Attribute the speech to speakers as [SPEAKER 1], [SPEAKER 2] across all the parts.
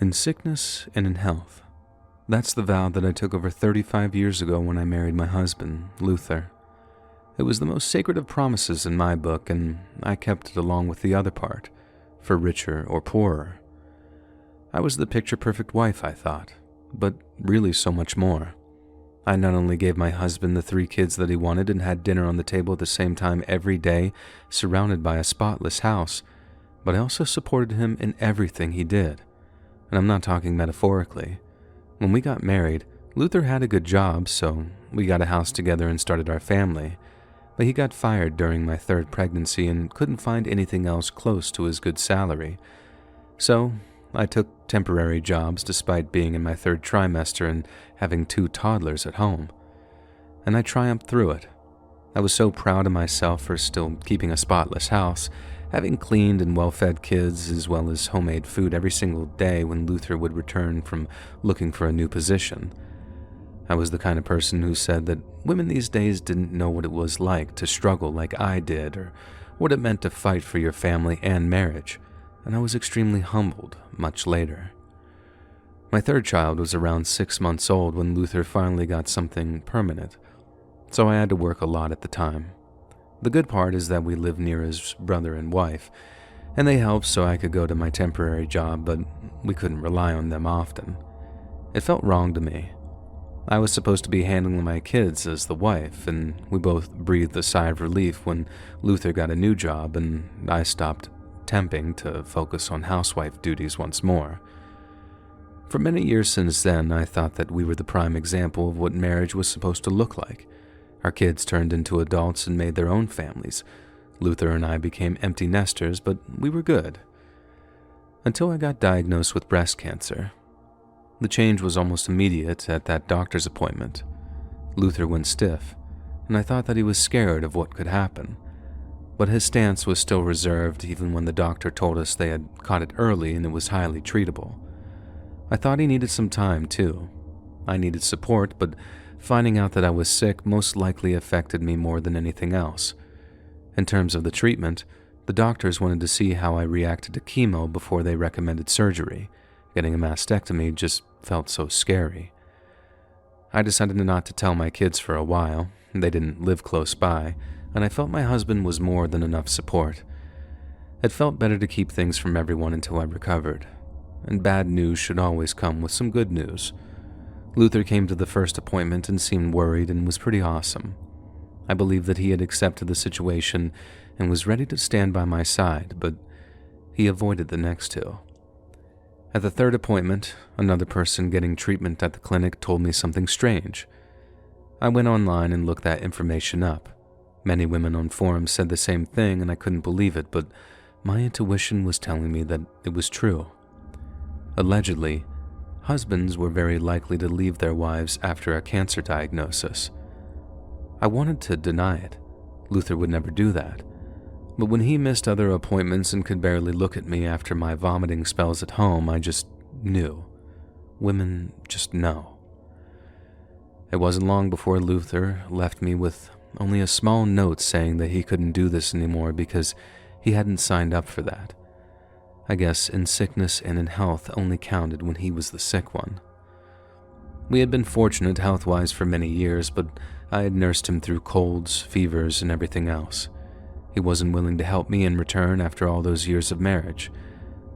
[SPEAKER 1] In sickness and in health. That's the vow that I took over 35 years ago when I married my husband, Luther. It was the most sacred of promises in my book, and I kept it along with the other part, for richer or poorer. I was the picture-perfect wife, I thought, but really so much more. I not only gave my husband the 3 kids that he wanted and had dinner on the table at the same time every day, surrounded by a spotless house, but I also supported him in everything he did. And I'm not talking metaphorically. When we got married, Luther had a good job, so we got a house together and started our family. But he got fired during my 3rd pregnancy and couldn't find anything else close to his good salary. So I took temporary jobs despite being in my 3rd trimester and having 2 toddlers at home. And I triumphed through it. I was so proud of myself for still keeping a spotless house, having cleaned and well-fed kids as well as homemade food every single day when Luther would return from looking for a new position. I was the kind of person who said that women these days didn't know what it was like to struggle like I did or what it meant to fight for your family and marriage, and I was extremely humbled much later. My 3rd child was around 6 months old when Luther finally got something permanent, so I had to work a lot at the time. The good part is that we lived near his brother and wife, and they helped so I could go to my temporary job, but we couldn't rely on them often. It felt wrong to me. I was supposed to be handling my kids as the wife, and we both breathed a sigh of relief when Luther got a new job and I stopped temping to focus on housewife duties once more. For many years since then, I thought that we were the prime example of what marriage was supposed to look like. Our kids turned into adults and made their own families. Luther and I became empty nesters, but we were good. Until I got diagnosed with breast cancer. The change was almost immediate at that doctor's appointment. Luther went stiff, and I thought that he was scared of what could happen. But his stance was still reserved even when the doctor told us they had caught it early and it was highly treatable. I thought he needed some time too. I needed support, but finding out that I was sick most likely affected me more than anything else. In terms of the treatment, the doctors wanted to see how I reacted to chemo before they recommended surgery. Getting a mastectomy just felt so scary. I decided not to tell my kids for a while. They didn't live close by, and I felt my husband was more than enough support. It felt better to keep things from everyone until I recovered, and bad news should always come with some good news. Luther came to the first appointment and seemed worried and was pretty awesome. I believed that he had accepted the situation and was ready to stand by my side, but he avoided the next 2. At the 3rd appointment, another person getting treatment at the clinic told me something strange. I went online and looked that information up. Many women on forums said the same thing and I couldn't believe it, but my intuition was telling me that it was true. Allegedly, husbands were very likely to leave their wives after a cancer diagnosis. I wanted to deny it. Luther would never do that. But when he missed other appointments and could barely look at me after my vomiting spells at home, I just knew. Women just know. It wasn't long before Luther left me with only a small note saying that he couldn't do this anymore because he hadn't signed up for that. I guess in sickness and in health only counted when he was the sick one. We had been fortunate health-wise for many years, but I had nursed him through colds, fevers, and everything else. He wasn't willing to help me in return after all those years of marriage.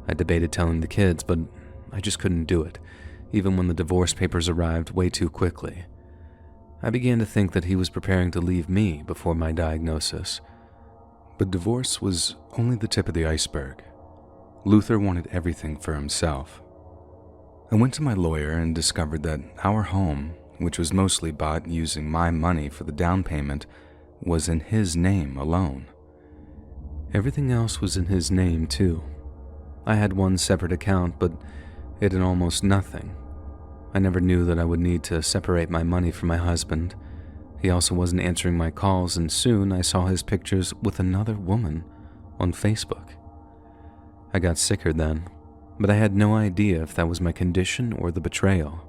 [SPEAKER 1] I debated telling the kids, but I just couldn't do it, even when the divorce papers arrived way too quickly. I began to think that he was preparing to leave me before my diagnosis. But divorce was only the tip of the iceberg. Luther wanted everything for himself. I went to my lawyer and discovered that our home, which was mostly bought using my money for the down payment, was in his name alone. Everything else was in his name too. I had one separate account, but it had almost nothing. I never knew that I would need to separate my money from my husband. He also wasn't answering my calls, and soon I saw his pictures with another woman on Facebook. I got sicker then, but I had no idea if that was my condition or the betrayal.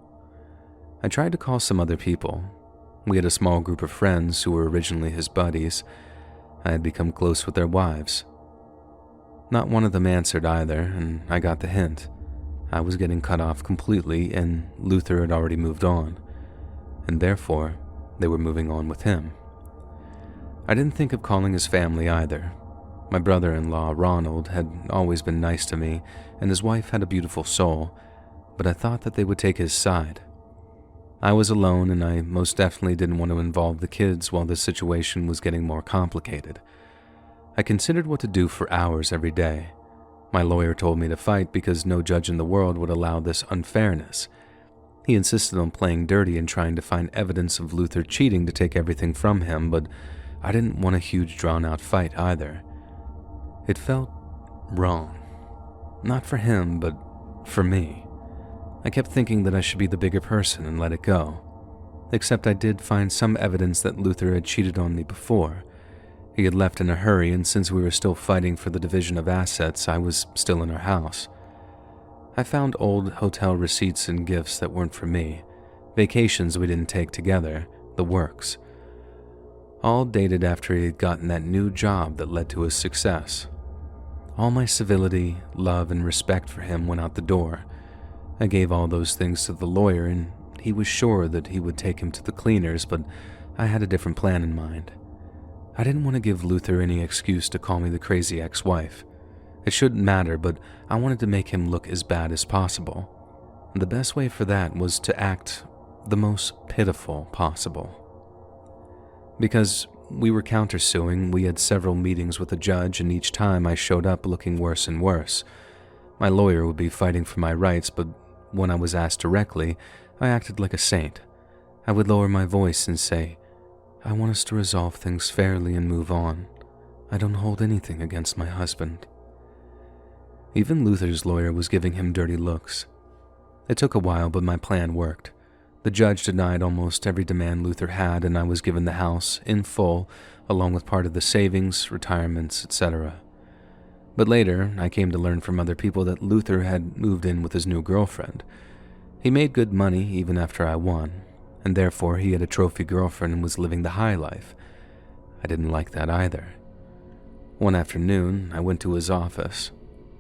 [SPEAKER 1] I tried to call some other people. We had a small group of friends who were originally his buddies. I had become close with their wives. Not one of them answered either, and I got the hint. I was getting cut off completely, and Luther had already moved on, and therefore they were moving on with him. I didn't think of calling his family either. My brother-in-law, Ronald, had always been nice to me, and his wife had a beautiful soul, but I thought that they would take his side. I was alone, and I most definitely didn't want to involve the kids while the situation was getting more complicated. I considered what to do for hours every day. My lawyer told me to fight because no judge in the world would allow this unfairness. He insisted on playing dirty and trying to find evidence of Luther cheating to take everything from him, but I didn't want a huge drawn-out fight either. It felt wrong. Not for him, but for me. I kept thinking that I should be the bigger person and let it go. Except I did find some evidence that Luther had cheated on me before. He had left in a hurry, and since we were still fighting for the division of assets, I was still in our house. I found old hotel receipts and gifts that weren't for me, vacations we didn't take together, the works. All dated after he had gotten that new job that led to his success. All my civility, love, and respect for him went out the door. I gave all those things to the lawyer, and he was sure that he would take him to the cleaners, but I had a different plan in mind. I didn't want to give Luther any excuse to call me the crazy ex-wife. It shouldn't matter, but I wanted to make him look as bad as possible. And the best way for that was to act the most pitiful possible. Because we were countersuing, we had several meetings with the judge, and each time I showed up looking worse and worse. My lawyer would be fighting for my rights, but when I was asked directly, I acted like a saint. I would lower my voice and say, "I want us to resolve things fairly and move on. I don't hold anything against my husband." Even Luther's lawyer was giving him dirty looks. It took a while, but my plan worked. The judge denied almost every demand Luther had, and I was given the house in full, along with part of the savings, retirements, etc. But later, I came to learn from other people that Luther had moved in with his new girlfriend. He made good money even after I won, and therefore he had a trophy girlfriend and was living the high life. I didn't like that either. One afternoon, I went to his office.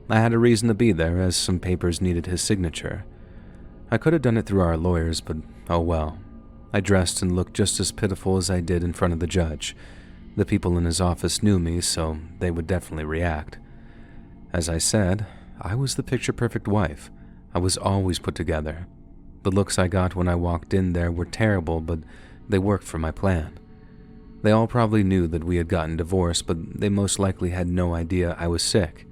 [SPEAKER 1] I had a reason to be there, as some papers needed his signature. I could have done it through our lawyers, but oh well. I dressed and looked just as pitiful as I did in front of the judge. The people in his office knew me, so they would definitely react. As I said, I was the picture-perfect wife. I was always put together. The looks I got when I walked in there were terrible, but they worked for my plan. They all probably knew that we had gotten divorced, but they most likely had no idea I was sick.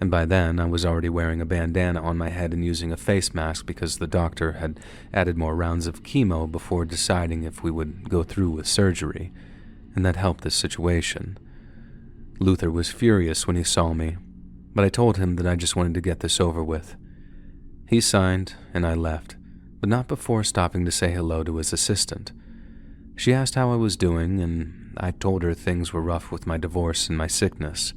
[SPEAKER 1] And by then, I was already wearing a bandana on my head and using a face mask because the doctor had added more rounds of chemo before deciding if we would go through with surgery, and that helped this situation. Luther was furious when he saw me, but I told him that I just wanted to get this over with. He signed, and I left, but not before stopping to say hello to his assistant. She asked how I was doing, and I told her things were rough with my divorce and my sickness.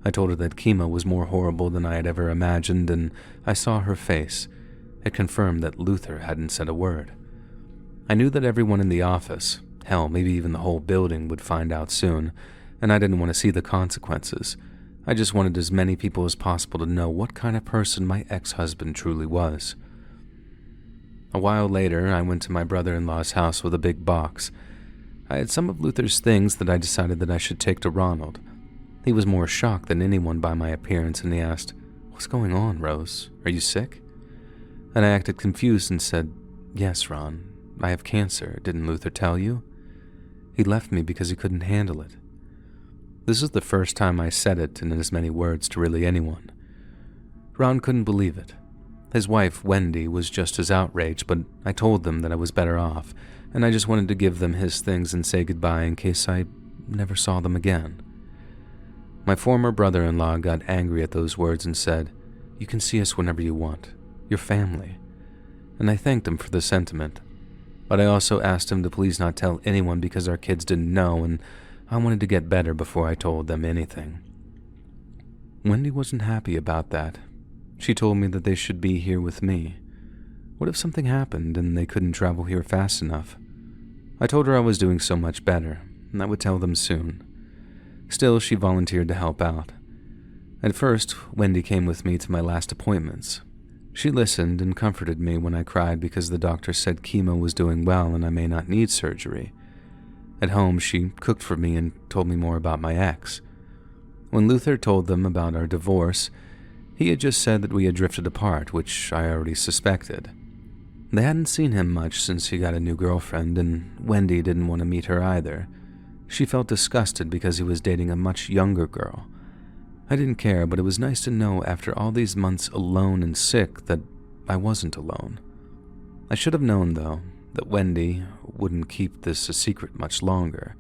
[SPEAKER 1] I told her that chemo was more horrible than I had ever imagined, and I saw her face. It confirmed that Luther hadn't said a word. I knew that everyone in the office, hell, maybe even the whole building, would find out soon, and I didn't want to see the consequences. I just wanted as many people as possible to know what kind of person my ex-husband truly was. A while later, I went to my brother-in-law's house with a big box. I had some of Luther's things that I decided that I should take to Ronald. He was more shocked than anyone by my appearance, and he asked, "What's going on, Rose? Are you sick?" And I acted confused and said, "Yes, Ron, I have cancer. Didn't Luther tell you?" He left me because he couldn't handle it. This is the first time I said it in as many words to really anyone. Ron couldn't believe it. His wife, Wendy, was just as outraged, but I told them that I was better off, and I just wanted to give them his things and say goodbye in case I never saw them again. My former brother-in-law got angry at those words and said, "You can see us whenever you want. You're family." And I thanked him for the sentiment. But I also asked him to please not tell anyone because our kids didn't know, and I wanted to get better before I told them anything. Wendy wasn't happy about that. She told me that they should be here with me. What if something happened and they couldn't travel here fast enough? I told her I was doing so much better, and I would tell them soon. Still, she volunteered to help out. At first, Wendy came with me to my last appointments. She listened and comforted me when I cried because the doctor said chemo was doing well and I may not need surgery. At home, she cooked for me and told me more about my ex. When Luther told them about our divorce, he had just said that we had drifted apart, which I already suspected. They hadn't seen him much since he got a new girlfriend, and Wendy didn't want to meet her either. She felt disgusted because he was dating a much younger girl. I didn't care, but it was nice to know after all these months alone and sick that I wasn't alone. I should have known, though, that Wendy wouldn't keep this a secret much longer.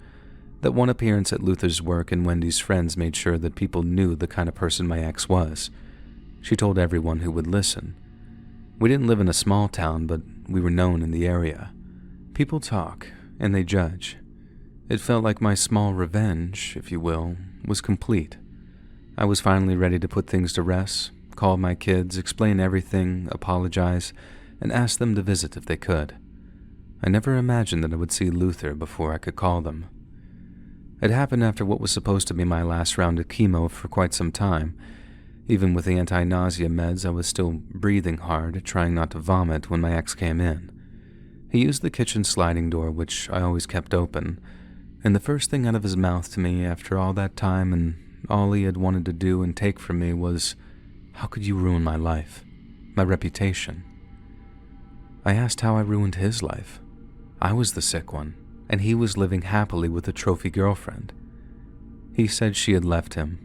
[SPEAKER 1] That one appearance at Luther's work and Wendy's friends made sure that people knew the kind of person my ex was. She told everyone who would listen. We didn't live in a small town, but we were known in the area. People talk, and they judge. It felt like my small revenge, if you will, was complete. I was finally ready to put things to rest, call my kids, explain everything, apologize, and ask them to visit if they could. I never imagined that I would see Luther before I could call them. It happened after what was supposed to be my last round of chemo for quite some time. Even with the anti-nausea meds, I was still breathing hard, trying not to vomit when my ex came in. He used the kitchen sliding door, which I always kept open, and the first thing out of his mouth to me after all that time and all he had wanted to do and take from me was, "How could you ruin my life, my reputation?" I asked how I ruined his life. I was the sick one, and he was living happily with a trophy girlfriend. He said she had left him,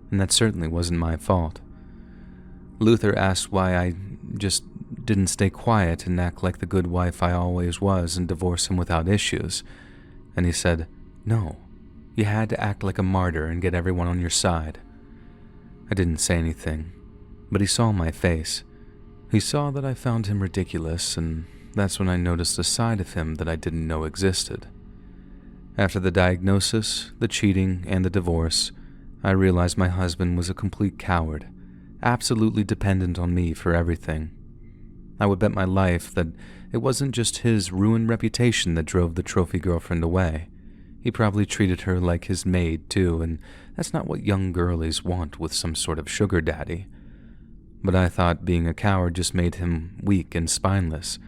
[SPEAKER 1] and that certainly wasn't my fault. Luther asked why I just didn't stay quiet and act like the good wife I always was and divorce him without issues, and he said, "No, you had to act like a martyr and get everyone on your side." I didn't say anything, but he saw my face. He saw that I found him ridiculous, and that's when I noticed a side of him that I didn't know existed. After the diagnosis, the cheating, and the divorce, I realized my husband was a complete coward, absolutely dependent on me for everything. I would bet my life that it wasn't just his ruined reputation that drove the trophy girlfriend away. He probably treated her like his maid, too, and that's not what young girlies want with some sort of sugar daddy. But I thought being a coward just made him weak and spineless.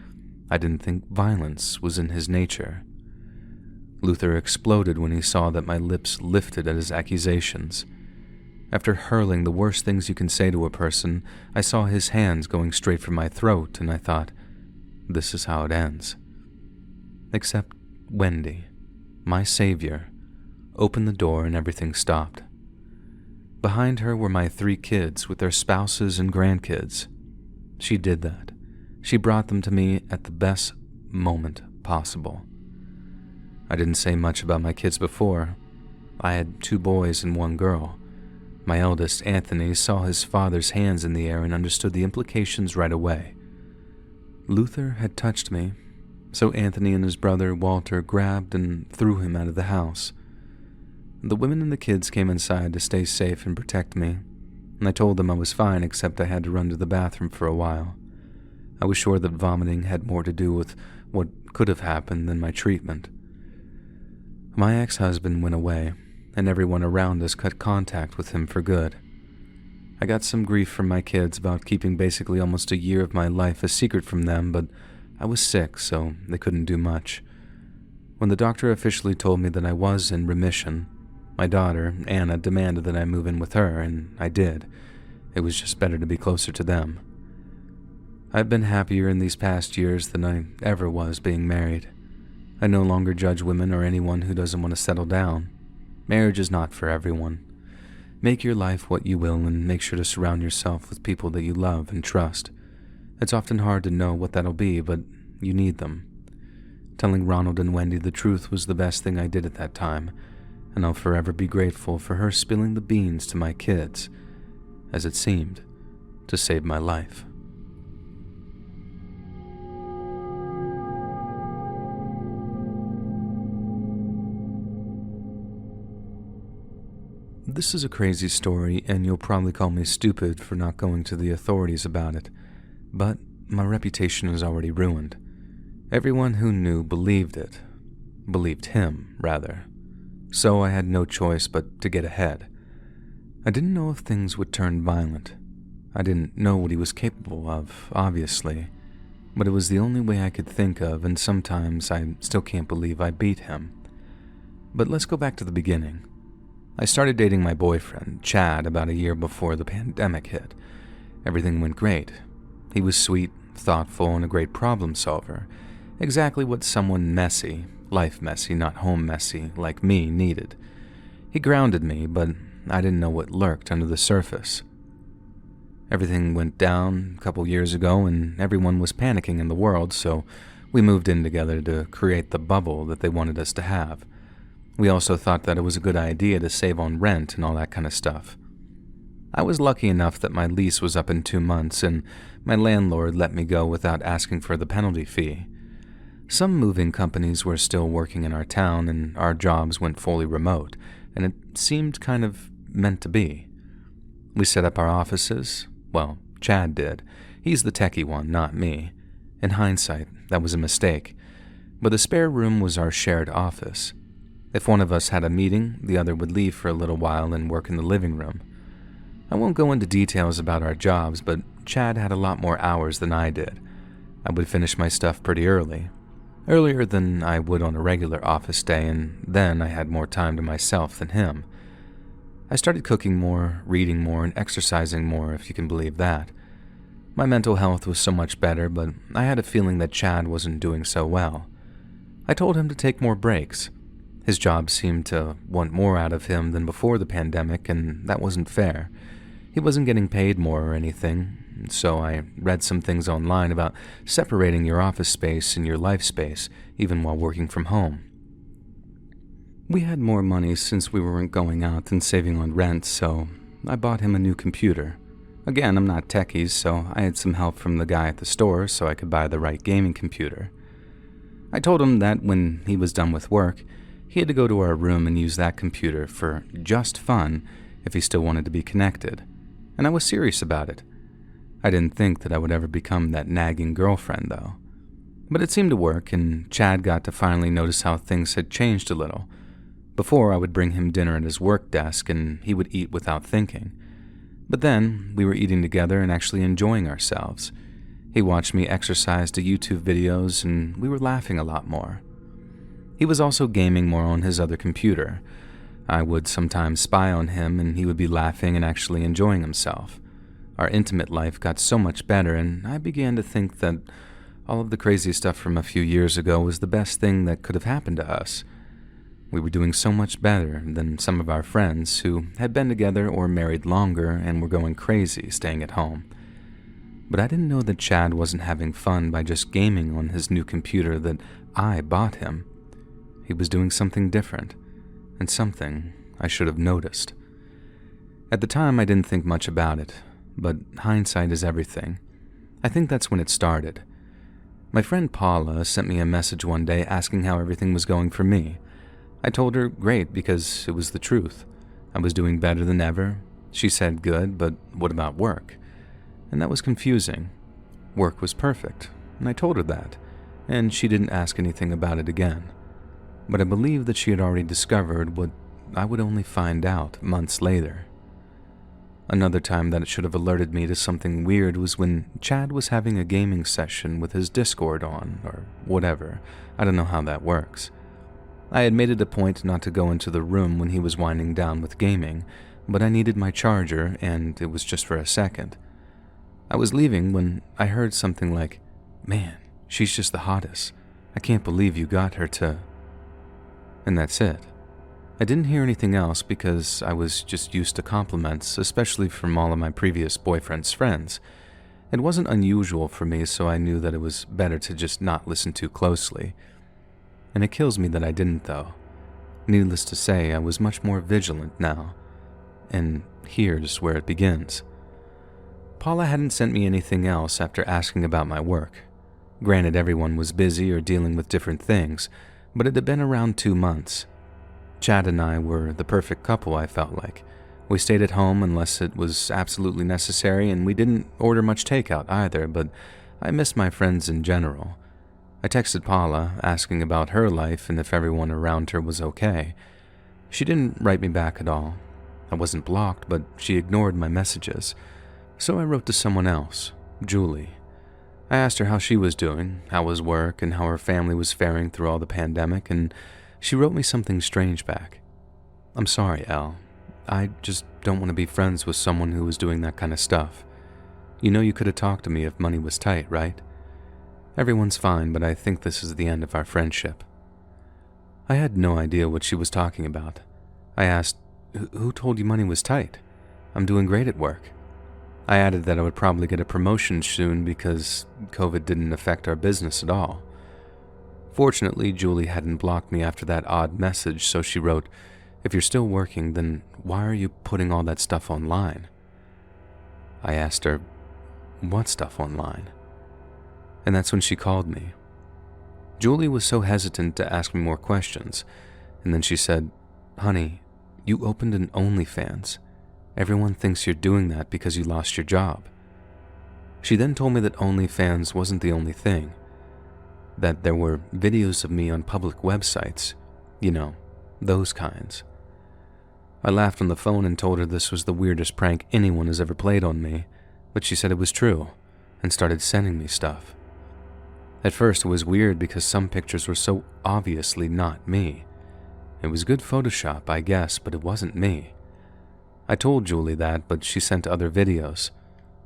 [SPEAKER 1] I didn't think violence was in his nature. Luther exploded when he saw that my lips lifted at his accusations. After hurling the worst things you can say to a person, I saw his hands going straight for my throat, and I thought, this is how it ends. Except Wendy, my savior, opened the door and everything stopped. Behind her were my 3 kids with their spouses and grandkids. She did that. She brought them to me at the best moment possible. I didn't say much about my kids before. I had 2 boys and 1 girl. My eldest, Anthony, saw his father's hands in the air and understood the implications right away. Luther had touched me, so Anthony and his brother, Walter, grabbed and threw him out of the house. The women and the kids came inside to stay safe and protect me, and I told them I was fine except I had to run to the bathroom for a while. I was sure that vomiting had more to do with what could have happened than my treatment. My ex-husband went away, and everyone around us cut contact with him for good. I got some grief from my kids about keeping basically almost a year of my life a secret from them, but I was sick, so they couldn't do much. When the doctor officially told me that I was in remission, my daughter, Anna, demanded that I move in with her, and I did. It was just better to be closer to them. I've been happier in these past years than I ever was being married. I no longer judge women or anyone who doesn't want to settle down. Marriage is not for everyone. Make your life what you will and make sure to surround yourself with people that you love and trust. It's often hard to know what that'll be, but you need them. Telling Ronald and Wendy the truth was the best thing I did at that time, and I'll forever be grateful for her spilling the beans to my kids, as it seemed, to save my life. This is a crazy story, and you'll probably call me stupid for not going to the authorities about it, but my reputation is already ruined. Everyone who knew believed it. Believed him, rather. So I had no choice but to get ahead. I didn't know if things would turn violent. I didn't know what he was capable of, obviously, but it was the only way I could think of, and sometimes I still can't believe I beat him. But let's go back to the beginning. I started dating my boyfriend, Chad, about a year before the pandemic hit. Everything went great. He was sweet, thoughtful, and a great problem solver. Exactly what someone messy, life messy, not home messy, like me needed. He grounded me, but I didn't know what lurked under the surface. Everything went down a couple years ago, and everyone was panicking in the world, so we moved in together to create the bubble that they wanted us to have. We also thought that it was a good idea to save on rent and all that kind of stuff. I was lucky enough that my lease was up in 2 months, and my landlord let me go without asking for the penalty fee. Some moving companies were still working in our town, and our jobs went fully remote, and it seemed kind of meant to be. We set up our offices. Well, Chad did. He's the techie one, not me. In hindsight, that was a mistake. But the spare room was our shared office. If one of us had a meeting, the other would leave for a little while and work in the living room. I won't go into details about our jobs, but Chad had a lot more hours than I did. I would finish my stuff pretty early. Earlier than I would on a regular office day, and then I had more time to myself than him. I started cooking more, reading more, and exercising more, if you can believe that. My mental health was so much better, but I had a feeling that Chad wasn't doing so well. I told him to take more breaks. His job seemed to want more out of him than before the pandemic, and that wasn't fair. He wasn't getting paid more or anything, so I read some things online about separating your office space and your life space, even while working from home. We had more money since we weren't going out and saving on rent, so I bought him a new computer. Again, I'm not techie, so I had some help from the guy at the store so I could buy the right gaming computer. I told him that when he was done with work, he had to go to our room and use that computer for just fun if he still wanted to be connected, and I was serious about it. I didn't think that I would ever become that nagging girlfriend, though. But it seemed to work, and Chad got to finally notice how things had changed a little. Before, I would bring him dinner at his work desk, and he would eat without thinking. But then, we were eating together and actually enjoying ourselves. He watched me exercise to YouTube videos, and we were laughing a lot more. He was also gaming more on his other computer. I would sometimes spy on him, and he would be laughing and actually enjoying himself. Our intimate life got so much better, and I began to think that all of the crazy stuff from a few years ago was the best thing that could have happened to us. We were doing so much better than some of our friends who had been together or married longer and were going crazy staying at home. But I didn't know that Chad wasn't having fun by just gaming on his new computer that I bought him. He was doing something different, and something I should have noticed. At the time, I didn't think much about it, but hindsight is everything. I think that's when it started. My friend Paula sent me a message one day asking how everything was going for me. I told her great because it was the truth. I was doing better than ever. She said good, but what about work? And that was confusing. Work was perfect, and I told her that, and she didn't ask anything about it again. But I believe that she had already discovered what I would only find out months later. Another time that it should have alerted me to something weird was when Chad was having a gaming session with his Discord on, or whatever. I don't know how that works. I had made it a point not to go into the room when he was winding down with gaming, but I needed my charger, and it was just for a second. I was leaving when I heard something like, "Man, she's just the hottest. I can't believe you got her to..." And that's it. I didn't hear anything else because I was just used to compliments, especially from all of my previous boyfriend's friends. It wasn't unusual for me, so I knew that it was better to just not listen too closely. And it kills me that I didn't, though. Needless to say, I was much more vigilant now. And here's where it begins. Paula hadn't sent me anything else after asking about my work. Granted, everyone was busy or dealing with different things, but it had been around 2 months. Chad and I were the perfect couple, I felt like. We stayed at home unless it was absolutely necessary, and we didn't order much takeout either, but I missed my friends in general. I texted Paula, asking about her life and if everyone around her was okay. She didn't write me back at all. I wasn't blocked, but she ignored my messages. So I wrote to someone else, Julie. I asked her how she was doing, how was work, and how her family was faring through all the pandemic, and she wrote me something strange back. "I'm sorry, Elle. I just don't want to be friends with someone who was doing that kind of stuff. You know you could have talked to me if money was tight, right? Everyone's fine, but I think this is the end of our friendship." I had no idea what she was talking about. I asked, "Who told you money was tight? I'm doing great at work." I added that I would probably get a promotion soon because COVID didn't affect our business at all. Fortunately, Julie hadn't blocked me after that odd message, so she wrote, "If you're still working, then why are you putting all that stuff online?" I asked her, "What stuff online?" And that's when she called me. Julie was so hesitant to ask me more questions, and then she said, "Honey, you opened an OnlyFans. Everyone thinks you're doing that because you lost your job." She then told me that OnlyFans wasn't the only thing, that there were videos of me on public websites, you know, those kinds. I laughed on the phone and told her this was the weirdest prank anyone has ever played on me, but she said it was true and started sending me stuff. At first it was weird because some pictures were so obviously not me. It was good Photoshop, I guess, but it wasn't me. I told Julie that, but she sent other videos.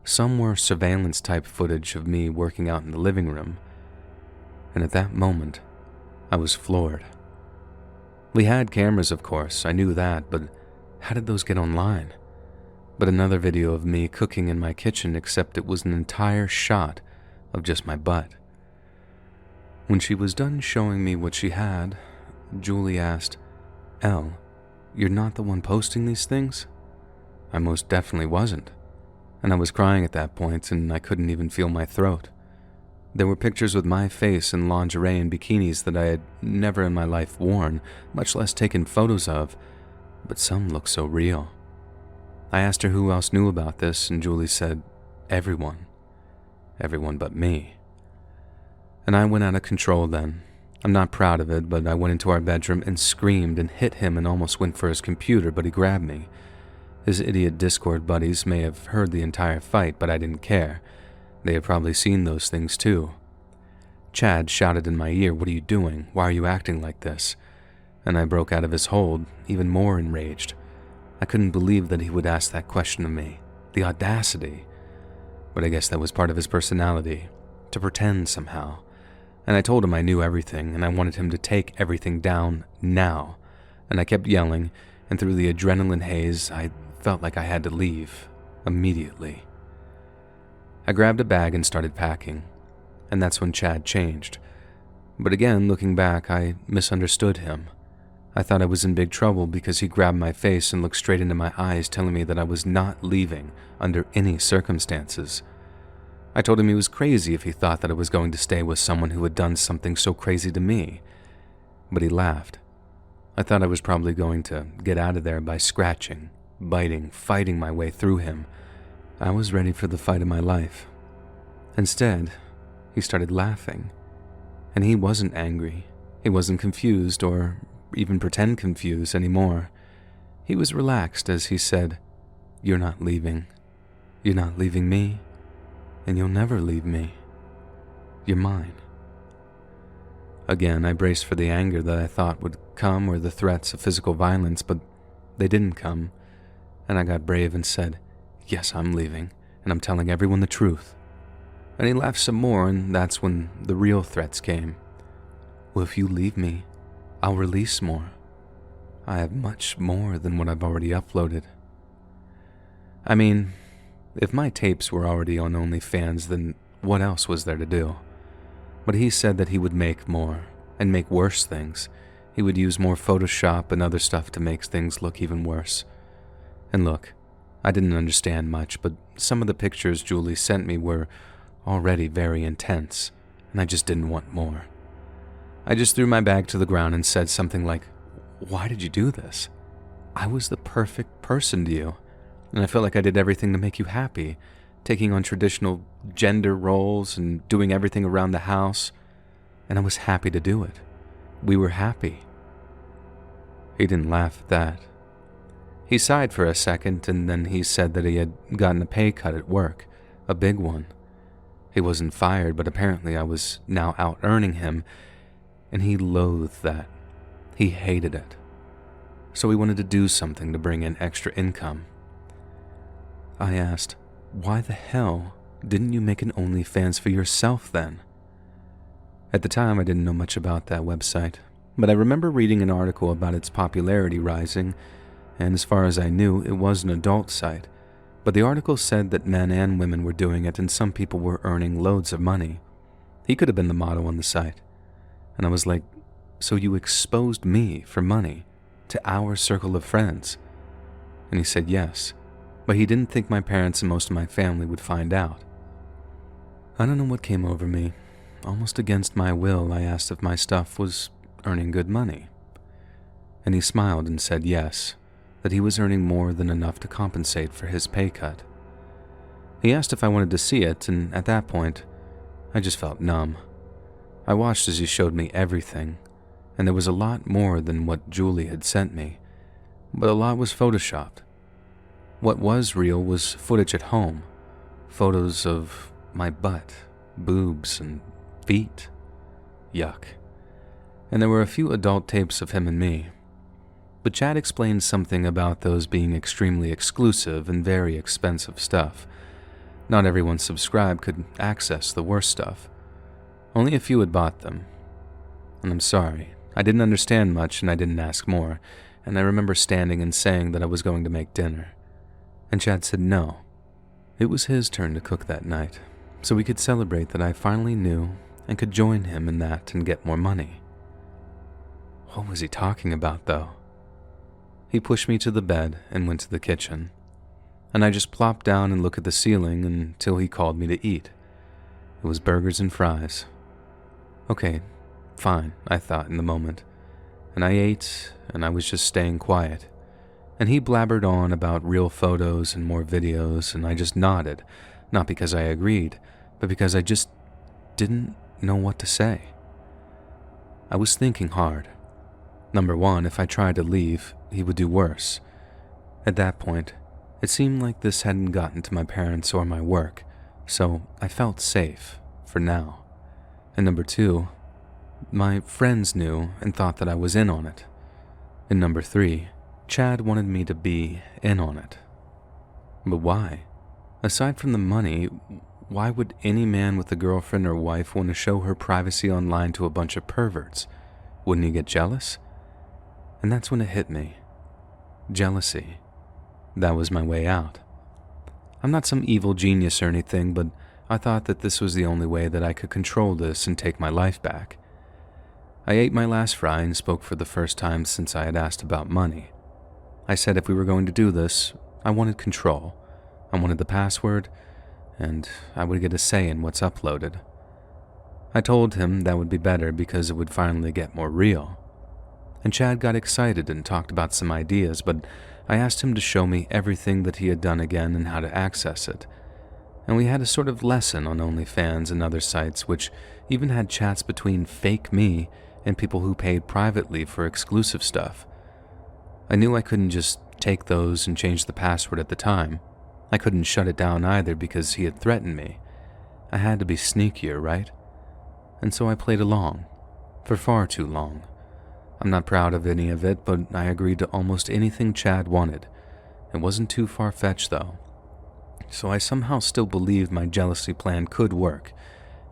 [SPEAKER 1] Some were surveillance-type footage of me working out in the living room. And at that moment, I was floored. We had cameras, of course, I knew that, but how did those get online? But another video of me cooking in my kitchen, except it was an entire shot of just my butt. When she was done showing me what she had, Julie asked, "Elle, you're not the one posting these things?" I most definitely wasn't, and I was crying at that point, and I couldn't even feel my throat. There were pictures with my face in lingerie and bikinis that I had never in my life worn, much less taken photos of, but some looked so real. I asked her who else knew about this, and Julie said, "Everyone. Everyone but me." And I went out of control then. I'm not proud of it, but I went into our bedroom and screamed and hit him and almost went for his computer, but he grabbed me. His idiot Discord buddies may have heard the entire fight, but I didn't care. They had probably seen those things too. Chad shouted in my ear, "What are you doing? Why are you acting like this?" And I broke out of his hold, even more enraged. I couldn't believe that he would ask that question of me. The audacity. But I guess that was part of his personality, to pretend somehow. And I told him I knew everything, and I wanted him to take everything down now. And I kept yelling, and through the adrenaline haze, I felt like I had to leave, immediately. I grabbed a bag and started packing, and that's when Chad changed. But again, looking back, I misunderstood him. I thought I was in big trouble because he grabbed my face and looked straight into my eyes, telling me that I was not leaving under any circumstances. I told him he was crazy if he thought that I was going to stay with someone who had done something so crazy to me. But he laughed. I thought I was probably going to get out of there by scratching, biting, fighting my way through him. I was ready for the fight of my life. Instead, he started laughing. And he wasn't angry. He wasn't confused or even pretend confused anymore. He was relaxed as he said, "You're not leaving. You're not leaving me. And you'll never leave me. You're mine." Again, I braced for the anger that I thought would come or the threats of physical violence, but they didn't come. And I got brave and said, "Yes, I'm leaving, and I'm telling everyone the truth." And he laughed some more, and that's when the real threats came. "Well, if you leave me, I'll release more. I have much more than what I've already uploaded." I mean, if my tapes were already on OnlyFans, then what else was there to do? But he said that he would make more, and make worse things. He would use more Photoshop and other stuff to make things look even worse. And look, I didn't understand much, but some of the pictures Julie sent me were already very intense, and I just didn't want more. I just threw my bag to the ground and said something like, "Why did you do this? I was the perfect person to you, and I felt like I did everything to make you happy, taking on traditional gender roles and doing everything around the house, and I was happy to do it. We were happy." He didn't laugh at that. He sighed for a second, and then he said that he had gotten a pay cut at work, a big one. He wasn't fired, but apparently I was now out-earning him, and he loathed that. He hated it. So he wanted to do something to bring in extra income. I asked, why the hell didn't you make an OnlyFans for yourself then? At the time, I didn't know much about that website, but I remember reading an article about its popularity rising, and as far as I knew, it was an adult site. But the article said that men and women were doing it and some people were earning loads of money. He could have been the model on the site. And I was like, so you exposed me for money to our circle of friends? And he said yes, but he didn't think my parents and most of my family would find out. I don't know what came over me. Almost against my will, I asked if my stuff was earning good money. And he smiled and said yes, that he was earning more than enough to compensate for his pay cut. He asked if I wanted to see it, and at that point, I just felt numb. I watched as he showed me everything, and there was a lot more than what Julie had sent me, but a lot was photoshopped. What was real was footage at home, photos of my butt, boobs, and feet. Yuck. And there were a few adult tapes of him and me. But Chad explained something about those being extremely exclusive and very expensive stuff. Not everyone subscribed could access the worst stuff. Only a few had bought them. And I'm sorry, I didn't understand much and I didn't ask more, and I remember standing and saying that I was going to make dinner. And Chad said no. It was his turn to cook that night, so we could celebrate that I finally knew and could join him in that and get more money. What was he talking about, though? He pushed me to the bed and went to the kitchen, and I just plopped down and looked at the ceiling until he called me to eat. It was burgers and fries. Okay, fine, I thought in the moment, and I ate, and I was just staying quiet. And he blabbered on about real photos and more videos, and I just nodded, not because I agreed, but because I just didn't know what to say. I was thinking hard. Number one, if I tried to leave, he would do worse. At that point, it seemed like this hadn't gotten to my parents or my work, so I felt safe, for now. And number two, my friends knew and thought that I was in on it. And number three, Chad wanted me to be in on it. But why? Aside from the money, why would any man with a girlfriend or wife want to show her privacy online to a bunch of perverts? Wouldn't he get jealous? And that's when it hit me. Jealousy. That was my way out. I'm not some evil genius or anything, but I thought that this was the only way that I could control this and take my life back. I ate my last fry and spoke for the first time since I had asked about money. I said if we were going to do this, I wanted control. I wanted the password, and I would get a say in what's uploaded. I told him that would be better because it would finally get more real. And Chad got excited and talked about some ideas, but I asked him to show me everything that he had done again and how to access it. And we had a sort of lesson on OnlyFans and other sites, which even had chats between fake me and people who paid privately for exclusive stuff. I knew I couldn't just take those and change the password at the time. I couldn't shut it down either because he had threatened me. I had to be sneakier, right? And so I played along, for far too long. I'm not proud of any of it, but I agreed to almost anything Chad wanted. It wasn't too far-fetched, though. So I somehow still believed my jealousy plan could work,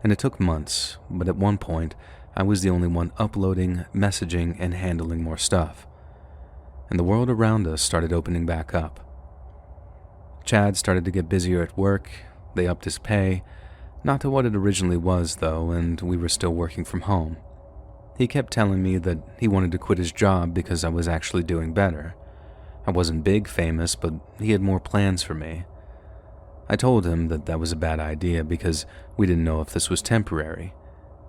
[SPEAKER 1] and it took months, but at one point, I was the only one uploading, messaging, and handling more stuff. And the world around us started opening back up. Chad started to get busier at work, they upped his pay, not to what it originally was, though, and we were still working from home. He kept telling me that he wanted to quit his job because I was actually doing better. I wasn't big famous, but he had more plans for me. I told him that that was a bad idea because we didn't know if this was temporary.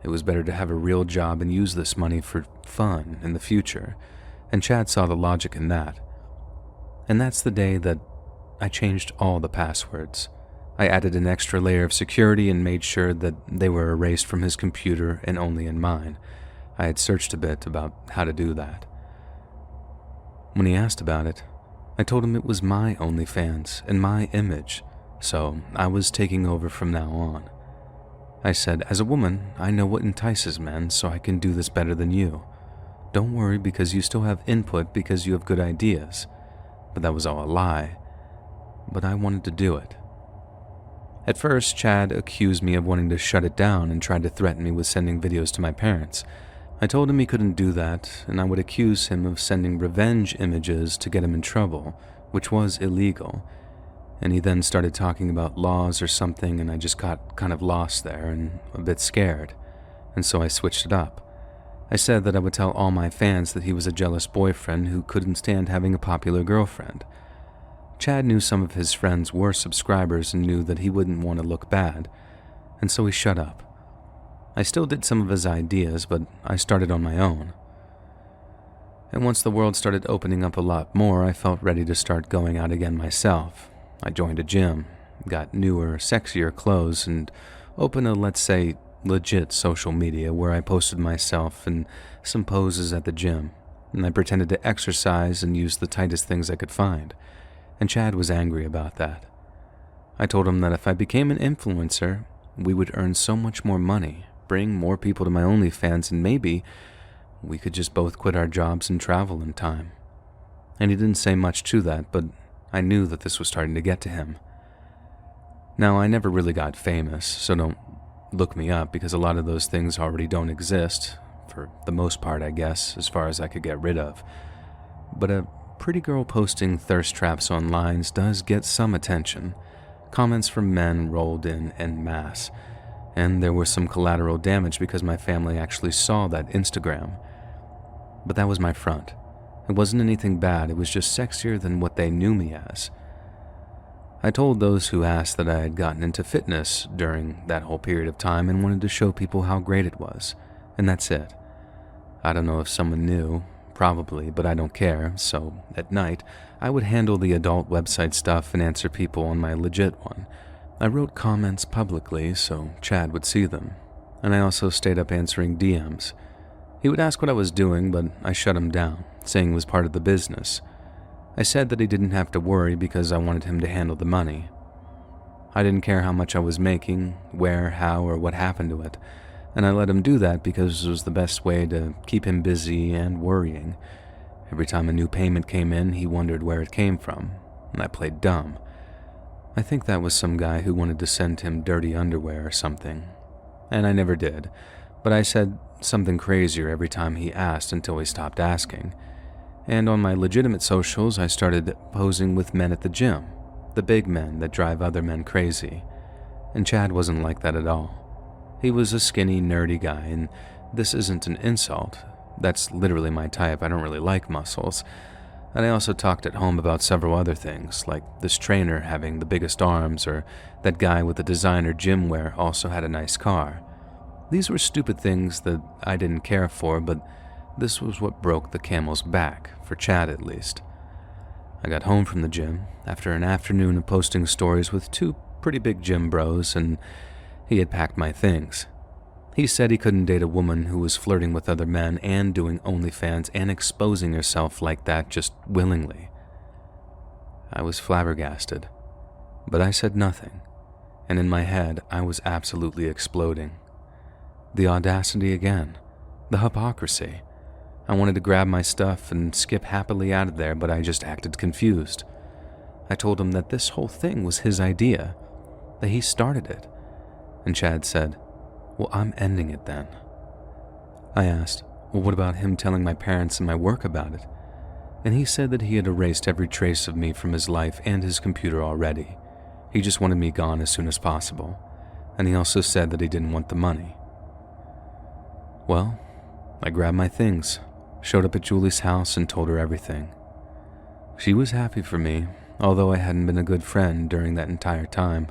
[SPEAKER 1] It was better to have a real job and use this money for fun in the future, and Chad saw the logic in that. And that's the day that I changed all the passwords. I added an extra layer of security and made sure that they were erased from his computer and only in mine. I had searched a bit about how to do that. When he asked about it, I told him it was my OnlyFans and my image, so I was taking over from now on. I said, as a woman, I know what entices men, so I can do this better than you. Don't worry because you still have input because you have good ideas. But that was all a lie. But I wanted to do it. At first, Chad accused me of wanting to shut it down and tried to threaten me with sending videos to my parents. I told him he couldn't do that, and I would accuse him of sending revenge images to get him in trouble, which was illegal. And he then started talking about laws or something, and I just got kind of lost there and a bit scared, and so I switched it up. I said that I would tell all my fans that he was a jealous boyfriend who couldn't stand having a popular girlfriend. Chad knew some of his friends were subscribers and knew that he wouldn't want to look bad, and so he shut up. I still did some of his ideas, but I started on my own. And once the world started opening up a lot more, I felt ready to start going out again myself. I joined a gym, got newer, sexier clothes, and opened a, let's say, legit social media where I posted myself in some poses at the gym, and I pretended to exercise and use the tightest things I could find, and Chad was angry about that. I told him that if I became an influencer, we would earn so much more money, bring more people to my OnlyFans, and maybe we could just both quit our jobs and travel in time. And he didn't say much to that, but I knew that this was starting to get to him. Now, I never really got famous, so don't look me up because a lot of those things already don't exist, for the most part, I guess, as far as I could get rid of. But a pretty girl posting thirst traps online does get some attention. Comments from men rolled in en masse, and there was some collateral damage because my family actually saw that Instagram. But that was my front. It wasn't anything bad, it was just sexier than what they knew me as. I told those who asked that I had gotten into fitness during that whole period of time and wanted to show people how great it was, and that's it. I don't know if someone knew, probably, but I don't care, so at night, I would handle the adult website stuff and answer people on my legit one. I wrote comments publicly so Chad would see them, and I also stayed up answering DMs. He would ask what I was doing, but I shut him down, saying it was part of the business. I said that he didn't have to worry because I wanted him to handle the money. I didn't care how much I was making, where, how, or what happened to it, and I let him do that because it was the best way to keep him busy and worrying. Every time a new payment came in, he wondered where it came from, and I played dumb. I think that was some guy who wanted to send him dirty underwear or something, and I never did, but I said something crazier every time he asked until he stopped asking. And on my legitimate socials, I started posing with men at the gym, the big men that drive other men crazy. And Chad wasn't like that at all. He was a skinny, nerdy guy, and this isn't an insult. That's literally my type. I don't really like muscles. And I also talked at home about several other things, like this trainer having the biggest arms, or that guy with the designer gym wear also had a nice car. These were stupid things that I didn't care for, but this was what broke the camel's back, for Chad at least. I got home from the gym after an afternoon of posting stories with two pretty big gym bros, and he had packed my things. He said he couldn't date a woman who was flirting with other men and doing OnlyFans and exposing herself like that just willingly. I was flabbergasted, but I said nothing, and in my head I was absolutely exploding. The audacity again, the hypocrisy. I wanted to grab my stuff and skip happily out of there, but I just acted confused. I told him that this whole thing was his idea, that he started it. And Chad said, "Well, I'm ending it then." I asked, "Well, what about him telling my parents and my work about it?" And he said that he had erased every trace of me from his life and his computer already. He just wanted me gone as soon as possible. And he also said that he didn't want the money. Well, I grabbed my things, showed up at Julie's house and told her everything. She was happy for me, although I hadn't been a good friend during that entire time.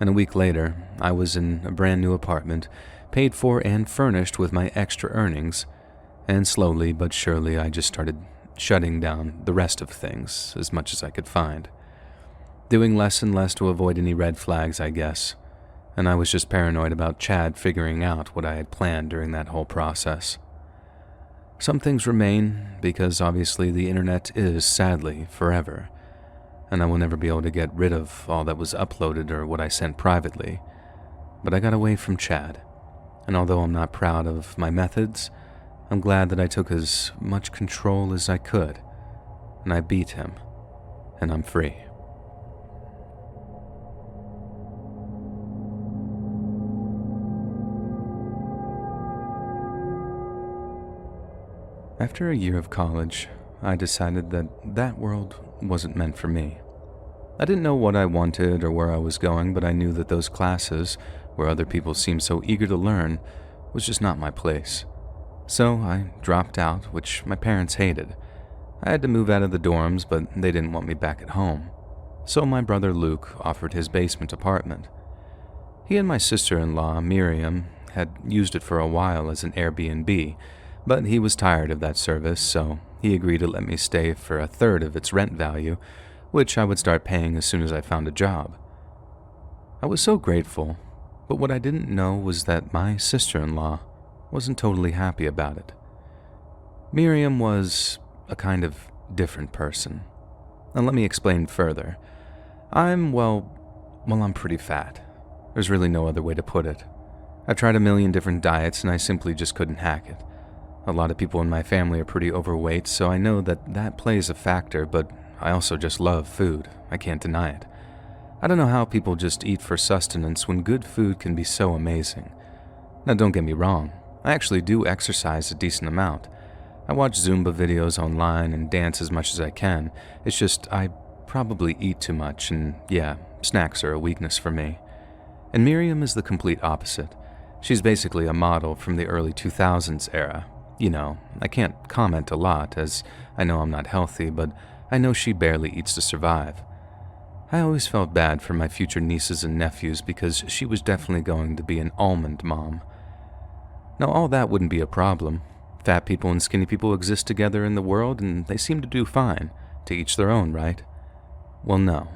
[SPEAKER 1] And a week later, I was in a brand new apartment, paid for and furnished with my extra earnings, and slowly but surely I just started shutting down the rest of things as much as I could find. Doing less and less to avoid any red flags, I guess. And I was just paranoid about Chad figuring out what I had planned during that whole process. Some things remain because obviously the internet is, sadly, forever, and I will never be able to get rid of all that was uploaded or what I sent privately. But I got away from Chad, and although I'm not proud of my methods, I'm glad that I took as much control as I could, and I beat him, and I'm free. After a year of college, I decided that world wasn't meant for me. I didn't know what I wanted or where I was going, but I knew that those classes, where other people seemed so eager to learn, was just not my place. So I dropped out, which my parents hated. I had to move out of the dorms, but they didn't want me back at home. So my brother Luke offered his basement apartment. He and my sister-in-law, Miriam, had used it for a while as an Airbnb, but he was tired of that service, so he agreed to let me stay for a third of its rent value, which I would start paying as soon as I found a job. I was so grateful, but what I didn't know was that my sister-in-law wasn't totally happy about it. Miriam was a kind of different person. And let me explain further. I'm pretty fat. There's really no other way to put it. I've tried a million different diets and I simply just couldn't hack it. A lot of people in my family are pretty overweight, so I know that plays a factor, but I also just love food. I can't deny it. I don't know how people just eat for sustenance when good food can be so amazing. Now don't get me wrong, I actually do exercise a decent amount. I watch Zumba videos online and dance as much as I can. It's just I probably eat too much, and yeah, snacks are a weakness for me. And Miriam is the complete opposite. She's basically a model from the early 2000s era. You know, I can't comment a lot as I know I'm not healthy, but I know she barely eats to survive. I always felt bad for my future nieces and nephews because she was definitely going to be an almond mom. Now all that wouldn't be a problem. Fat people and skinny people exist together in the world and they seem to do fine, to each their own, right? Well, no.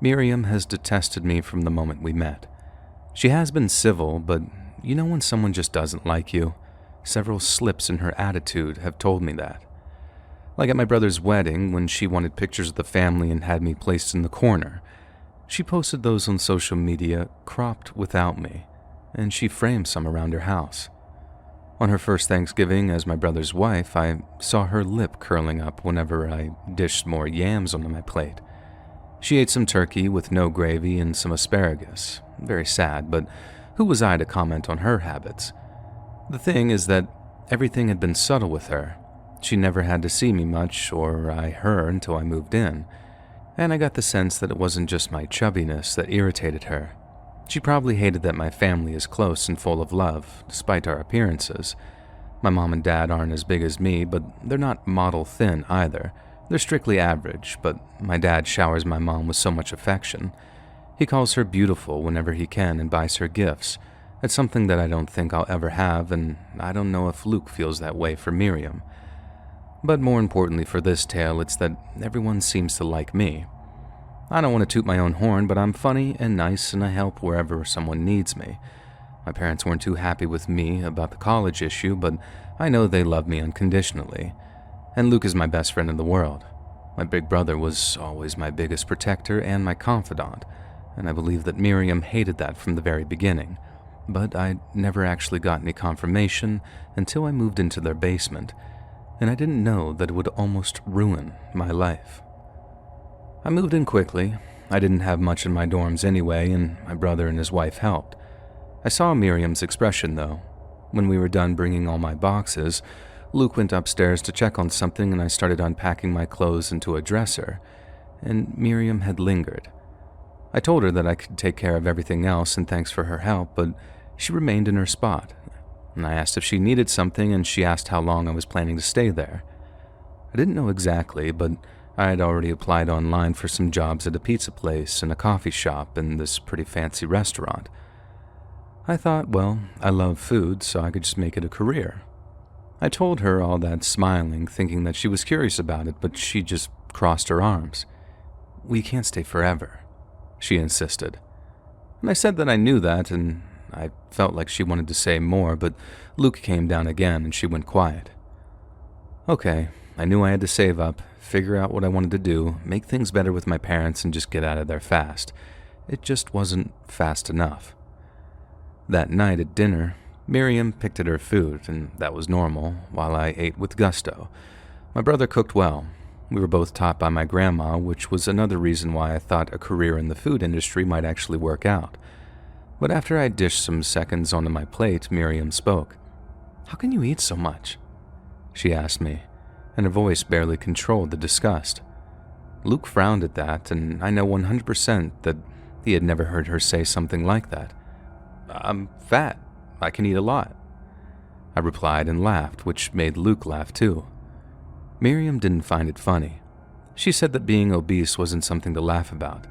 [SPEAKER 1] Miriam has detested me from the moment we met. She has been civil, but you know when someone just doesn't like you? Several slips in her attitude have told me that. Like at my brother's wedding, when she wanted pictures of the family and had me placed in the corner. She posted those on social media, cropped without me, and she framed some around her house. On her first Thanksgiving as my brother's wife, I saw her lip curling up whenever I dished more yams onto my plate. She ate some turkey with no gravy and some asparagus. Very sad, but who was I to comment on her habits? The thing is that everything had been subtle with her. She never had to see me much, or I her, until I moved in. And I got the sense that it wasn't just my chubbiness that irritated her. She probably hated that my family is close and full of love, despite our appearances. My mom and dad aren't as big as me, but they're not model thin either. They're strictly average, but my dad showers my mom with so much affection. He calls her beautiful whenever he can and buys her gifts. It's something that I don't think I'll ever have, and I don't know if Luke feels that way for Miriam. But more importantly for this tale, it's that everyone seems to like me. I don't want to toot my own horn, but I'm funny and nice and I help wherever someone needs me. My parents weren't too happy with me about the college issue, but I know they love me unconditionally. And Luke is my best friend in the world. My big brother was always my biggest protector and my confidant, and I believe that Miriam hated that from the very beginning. But I never actually got any confirmation until I moved into their basement, and I didn't know that it would almost ruin my life. I moved in quickly. I didn't have much in my dorms anyway, and my brother and his wife helped. I saw Miriam's expression, though. When we were done bringing all my boxes, Luke went upstairs to check on something and I started unpacking my clothes into a dresser, and Miriam had lingered. I told her that I could take care of everything else and thanks for her help, but she remained in her spot. And I asked if she needed something and she asked how long I was planning to stay there. I didn't know exactly, but I had already applied online for some jobs at a pizza place and a coffee shop and this pretty fancy restaurant. I thought, well, I love food, so I could just make it a career. I told her all that smiling, thinking that she was curious about it, but she just crossed her arms. "We can't stay forever," she insisted. And I said that I knew that, and I felt like she wanted to say more, but Luke came down again and she went quiet. Okay, I knew I had to save up, figure out what I wanted to do, make things better with my parents, and just get out of there fast. It just wasn't fast enough. That night at dinner, Miriam picked at her food, and that was normal, while I ate with gusto. My brother cooked well. We were both taught by my grandma, which was another reason why I thought a career in the food industry might actually work out. But after I dished some seconds onto my plate, Miriam spoke. "How can you eat so much?" she asked me, and her voice barely controlled the disgust. Luke frowned at that, and I know 100% that he had never heard her say something like that. "I'm fat. I can eat a lot," I replied and laughed, which made Luke laugh too. Miriam didn't find it funny. She said that being obese wasn't something to laugh about.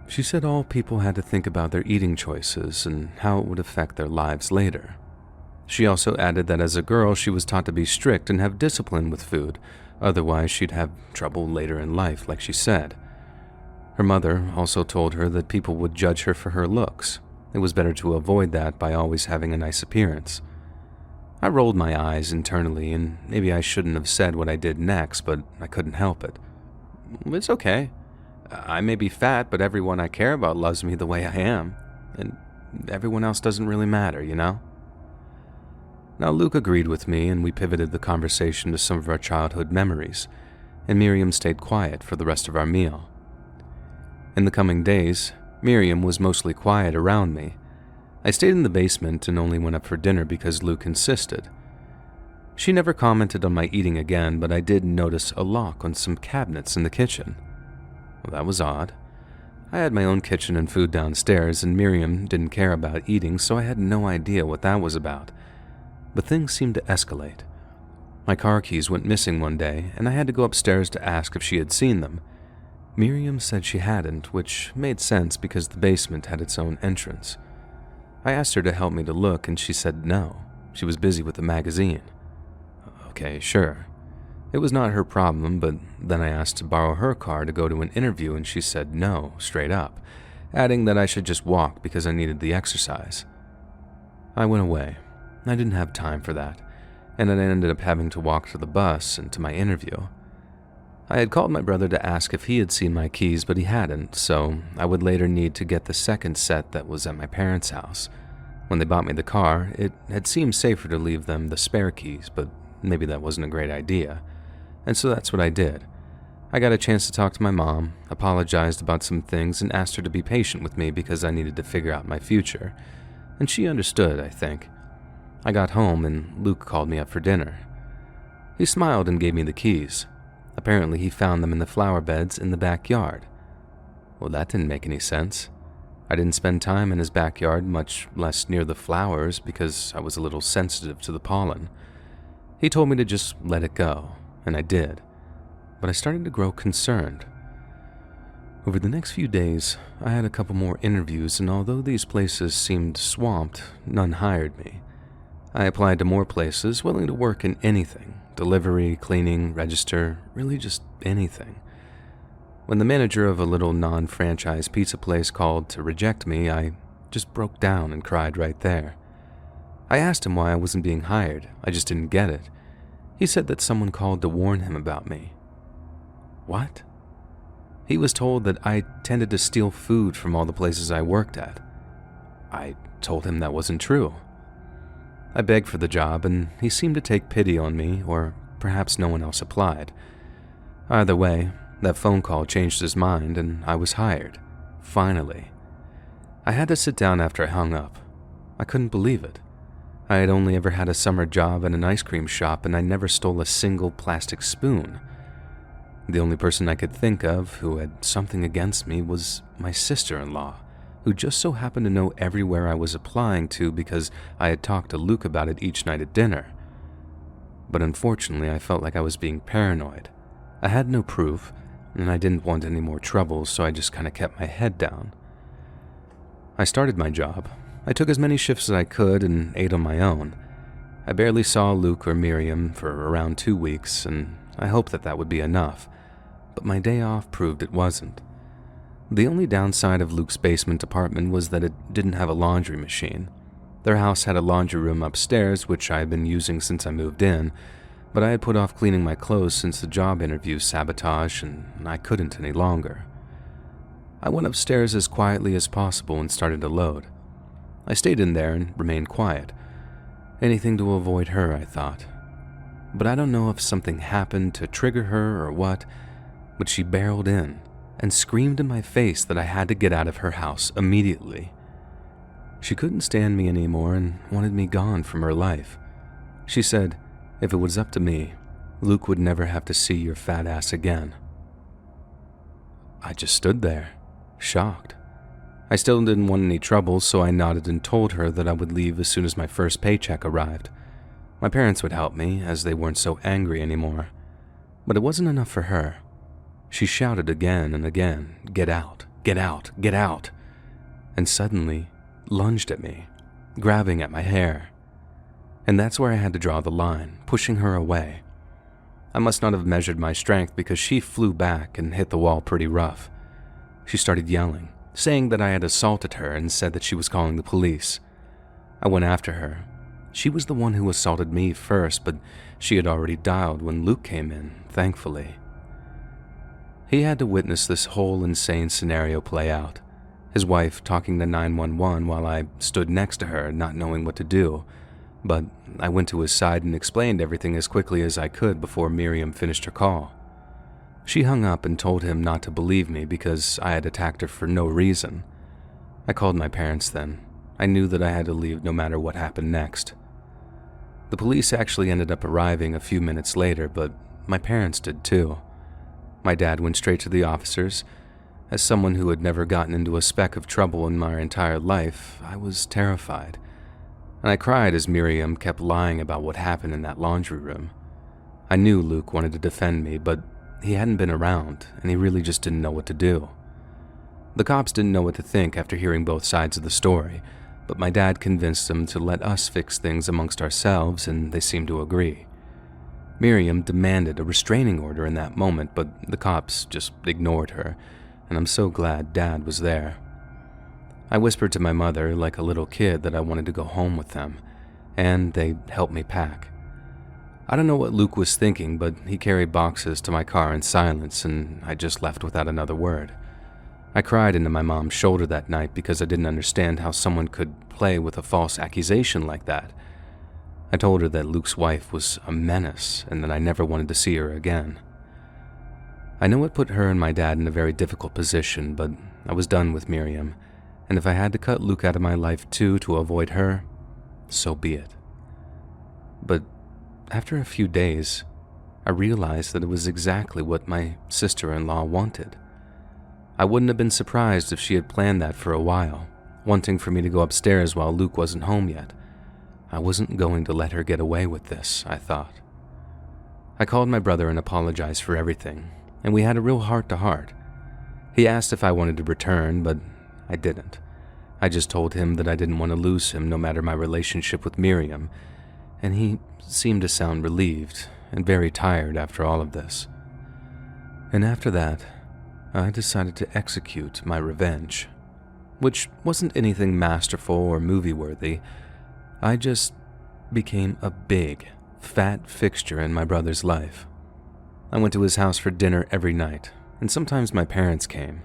[SPEAKER 1] She said all people had to think about their eating choices and how it would affect their lives later. She also added that as a girl she was taught to be strict and have discipline with food, otherwise she'd have trouble later in life, like she said. Her mother also told her that people would judge her for her looks. It was better to avoid that by always having a nice appearance. I rolled my eyes internally, and maybe I shouldn't have said what I did next, but I couldn't help it. "It's okay. I may be fat, but everyone I care about loves me the way I am, and everyone else doesn't really matter, you know?" Now Luke agreed with me, and we pivoted the conversation to some of our childhood memories, and Miriam stayed quiet for the rest of our meal. In the coming days, Miriam was mostly quiet around me. I stayed in the basement and only went up for dinner because Luke insisted. She never commented on my eating again, but I did notice a lock on some cabinets in the kitchen. Well, that was odd. I had my own kitchen and food downstairs, and Miriam didn't care about eating, so I had no idea what that was about. But things seemed to escalate. My car keys went missing one day, and I had to go upstairs to ask if she had seen them. Miriam said she hadn't, which made sense because the basement had its own entrance. I asked her to help me to look, and she said no. She was busy with the magazine. Okay, sure. It was not her problem, but then I asked to borrow her car to go to an interview, and she said no, straight up, adding that I should just walk because I needed the exercise. I went away. I didn't have time for that, and I ended up having to walk to the bus and to my interview. I had called my brother to ask if he had seen my keys, but he hadn't, so I would later need to get the second set that was at my parents' house. When they bought me the car, it had seemed safer to leave them the spare keys, but maybe that wasn't a great idea, and so that's what I did. I got a chance to talk to my mom, apologized about some things, and asked her to be patient with me because I needed to figure out my future, and she understood, I think. I got home and Luke called me up for dinner. He smiled and gave me the keys. Apparently he found them in the flower beds in the backyard. Well, that didn't make any sense. I didn't spend time in his backyard, much less near the flowers, because I was a little sensitive to the pollen. He told me to just let it go, and I did. But I started to grow concerned. Over the next few days, I had a couple more interviews, and although these places seemed swamped, none hired me. I applied to more places, willing to work in anything. Delivery, cleaning, register, really just anything. When the manager of a little non-franchise pizza place called to reject me, I just broke down and cried right there. I asked him why I wasn't being hired. I just didn't get it. He said that someone called to warn him about me. What? He was told that I tended to steal food from all the places I worked at. I told him that wasn't true. I begged for the job, and he seemed to take pity on me, or perhaps no one else applied. Either way, that phone call changed his mind, and I was hired. Finally. I had to sit down after I hung up. I couldn't believe it. I had only ever had a summer job at an ice cream shop, and I never stole a single plastic spoon. The only person I could think of who had something against me was my sister-in-law, who just so happened to know everywhere I was applying to because I had talked to Luke about it each night at dinner. But unfortunately, I felt like I was being paranoid. I had no proof, and I didn't want any more trouble, so I just kind of kept my head down. I started my job. I took as many shifts as I could and ate on my own. I barely saw Luke or Miriam for around 2 weeks, and I hoped that that would be enough, but my day off proved it wasn't. The only downside of Luke's basement apartment was that it didn't have a laundry machine. Their house had a laundry room upstairs, which I had been using since I moved in, but I had put off cleaning my clothes since the job interview sabotage, and I couldn't any longer. I went upstairs as quietly as possible and started to load. I stayed in there and remained quiet. Anything to avoid her, I thought. But I don't know if something happened to trigger her or what, but she barreled in and screamed in my face that I had to get out of her house immediately. She couldn't stand me anymore and wanted me gone from her life. She said, if it was up to me, Luke would never have to see your fat ass again. I just stood there, shocked. I still didn't want any trouble, so I nodded and told her that I would leave as soon as my first paycheck arrived. My parents would help me, as they weren't so angry anymore. But it wasn't enough for her. She shouted again and again, "Get out, get out, get out," and suddenly lunged at me, grabbing at my hair. And that's where I had to draw the line, pushing her away. I must not have measured my strength because she flew back and hit the wall pretty rough. She started yelling, saying that I had assaulted her and said that she was calling the police. I went after her. She was the one who assaulted me first, but she had already dialed when Luke came in, thankfully. He had to witness this whole insane scenario play out, his wife talking to 911 while I stood next to her, not knowing what to do. But I went to his side and explained everything as quickly as I could before Miriam finished her call. She hung up and told him not to believe me because I had attacked her for no reason. I called my parents then. I knew that I had to leave no matter what happened next. The police actually ended up arriving a few minutes later, but my parents did too. My dad went straight to the officers. As someone who had never gotten into a speck of trouble in my entire life, I was terrified. And I cried as Miriam kept lying about what happened in that laundry room. I knew Luke wanted to defend me, but he hadn't been around, and he really just didn't know what to do. The cops didn't know what to think after hearing both sides of the story, but my dad convinced them to let us fix things amongst ourselves, and they seemed to agree. Miriam demanded a restraining order in that moment, but the cops just ignored her, and I'm so glad Dad was there. I whispered to my mother like a little kid that I wanted to go home with them, and they helped me pack. I don't know what Luke was thinking, but he carried boxes to my car in silence, and I just left without another word. I cried into my mom's shoulder that night because I didn't understand how someone could play with a false accusation like that. I told her that Luke's wife was a menace and that I never wanted to see her again. I know it put her and my dad in a very difficult position, but I was done with Miriam, and if I had to cut Luke out of my life too to avoid her, so be it. But after a few days, I realized that it was exactly what my sister-in-law wanted. I wouldn't have been surprised if she had planned that for a while, wanting for me to go upstairs while Luke wasn't home yet. I wasn't going to let her get away with this, I thought. I called my brother and apologized for everything, and we had a real heart-to-heart. He asked if I wanted to return, but I didn't. I just told him that I didn't want to lose him no matter my relationship with Miriam, and he seemed to sound relieved and very tired after all of this. And after that, I decided to execute my revenge, which wasn't anything masterful or movie-worthy. I just became a big, fat fixture in my brother's life. I went to his house for dinner every night, and sometimes my parents came.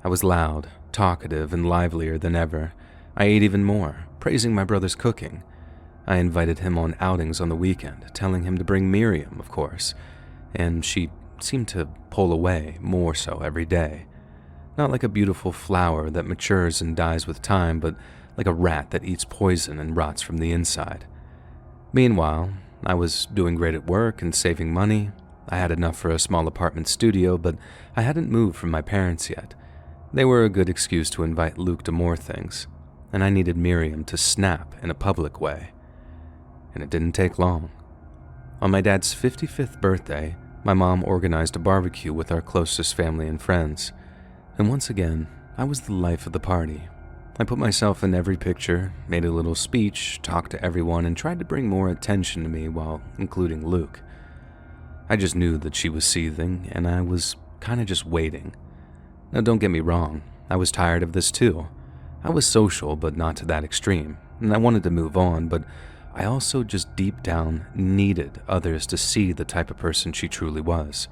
[SPEAKER 1] I was loud, talkative, and livelier than ever. I ate even more, praising my brother's cooking. I invited him on outings on the weekend, telling him to bring Miriam, of course, and she seemed to pull away more so every day. Not like a beautiful flower that matures and dies with time, but like a rat that eats poison and rots from the inside. Meanwhile, I was doing great at work and saving money. I had enough for a small apartment studio, but I hadn't moved from my parents yet. They were a good excuse to invite Luke to more things, and I needed Miriam to snap in a public way. And it didn't take long. On my dad's 55th birthday, my mom organized a barbecue with our closest family and friends. And once again, I was the life of the party. I put myself in every picture, made a little speech, talked to everyone, and tried to bring more attention to me while including Luke. I just knew that she was seething, and I was kind of just waiting. Now don't get me wrong, I was tired of this too. I was social, but not to that extreme, and I wanted to move on, but I also just deep down needed others to see the type of person she truly was.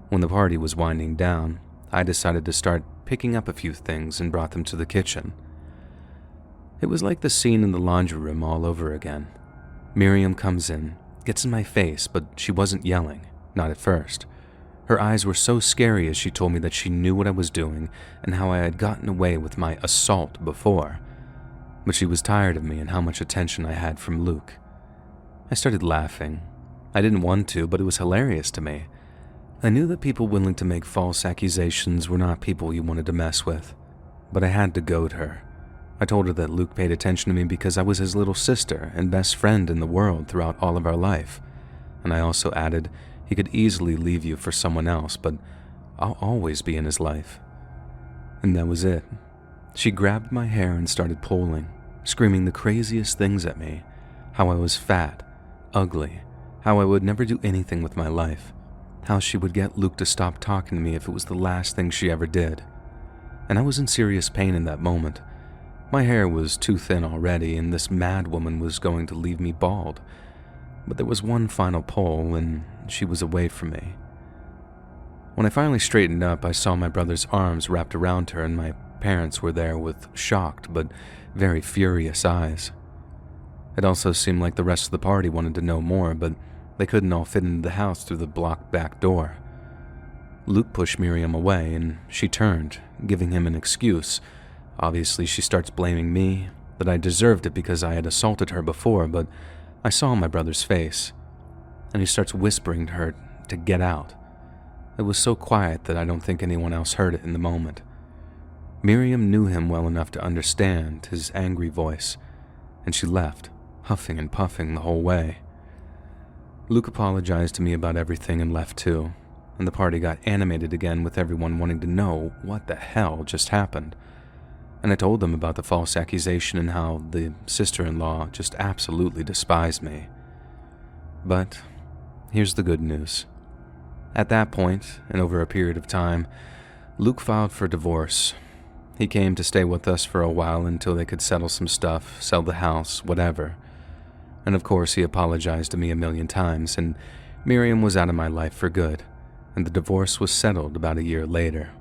[SPEAKER 1] When the party was winding down, I decided to start picking up a few things and brought them to the kitchen. It was like the scene in the laundry room all over again. Miriam comes in, gets in my face, but she wasn't yelling, not at first. Her eyes were so scary as she told me that she knew what I was doing and how I had gotten away with my assault before. But she was tired of me and how much attention I had from Luke. I started laughing. I didn't want to, but it was hilarious to me. I knew that people willing to make false accusations were not people you wanted to mess with, but I had to goad her. I told her that Luke paid attention to me because I was his little sister and best friend in the world throughout all of our life, and I also added he could easily leave you for someone else, but I'll always be in his life. And that was it. She grabbed my hair and started pulling, screaming the craziest things at me, how I was fat, ugly, how I would never do anything with my life, how she would get Luke to stop talking to me if it was the last thing she ever did. And I was in serious pain in that moment. My hair was too thin already, and this mad woman was going to leave me bald. But there was one final pull, and she was away from me. When I finally straightened up, I saw my brother's arms wrapped around her, and my parents were there with shocked but very furious eyes. It also seemed like the rest of the party wanted to know more, but they couldn't all fit into the house through the blocked back door. Luke pushed Miriam away, and she turned, giving him an excuse. Obviously, she starts blaming me, that I deserved it because I had assaulted her before, but I saw my brother's face, and he starts whispering to her to get out. It was so quiet that I don't think anyone else heard it in the moment. Miriam knew him well enough to understand his angry voice, and she left, huffing and puffing the whole way. Luke apologized to me about everything and left too, and the party got animated again with everyone wanting to know what the hell just happened. And I told them about the false accusation and how the sister-in-law just absolutely despised me. But here's the good news. At that point, and over a period of time, Luke filed for divorce. He came to stay with us for a while until they could settle some stuff, sell the house, whatever. And of course, he apologized to me a million times, and Miriam was out of my life for good, and the divorce was settled about a year later.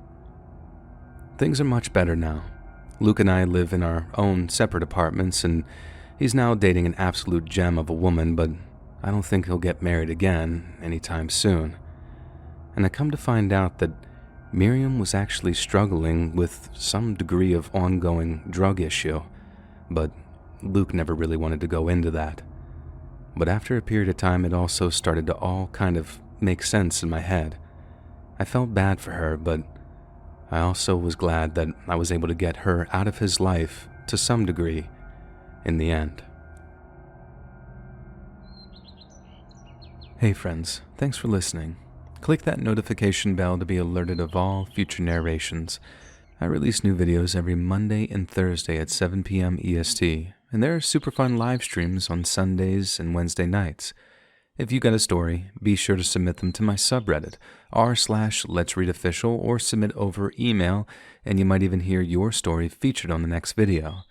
[SPEAKER 1] Things are much better now. Luke and I live in our own separate apartments, and he's now dating an absolute gem of a woman, but I don't think he'll get married again anytime soon. And I come to find out that Miriam was actually struggling with some degree of ongoing drug issue, but Luke never really wanted to go into that. But after a period of time, it also started to all kind of make sense in my head. I felt bad for her, but I also was glad that I was able to get her out of his life to some degree in the end. Hey friends, thanks for listening. Click that notification bell to be alerted of all future narrations. I release new videos every Monday and Thursday at 7 p.m. EST, and there are super fun live streams on Sundays and Wednesday nights. If you got a story, be sure to submit them to my subreddit, r/LetsReadOfficial, or submit over email, and you might even hear your story featured on the next video.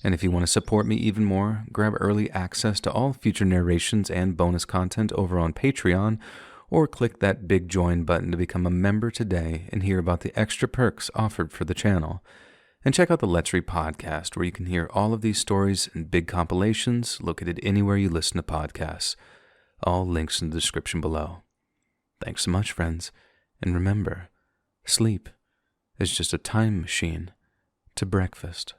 [SPEAKER 1] And if you want to support me even more, grab early access to all future narrations and bonus content over on Patreon, or click that big join button to become a member today and hear about the extra perks offered for the channel. And check out the Let's Read podcast, where you can hear all of these stories and big compilations located anywhere you listen to podcasts. All links in the description below. Thanks so much, friends, and remember, sleep is just a time machine to breakfast.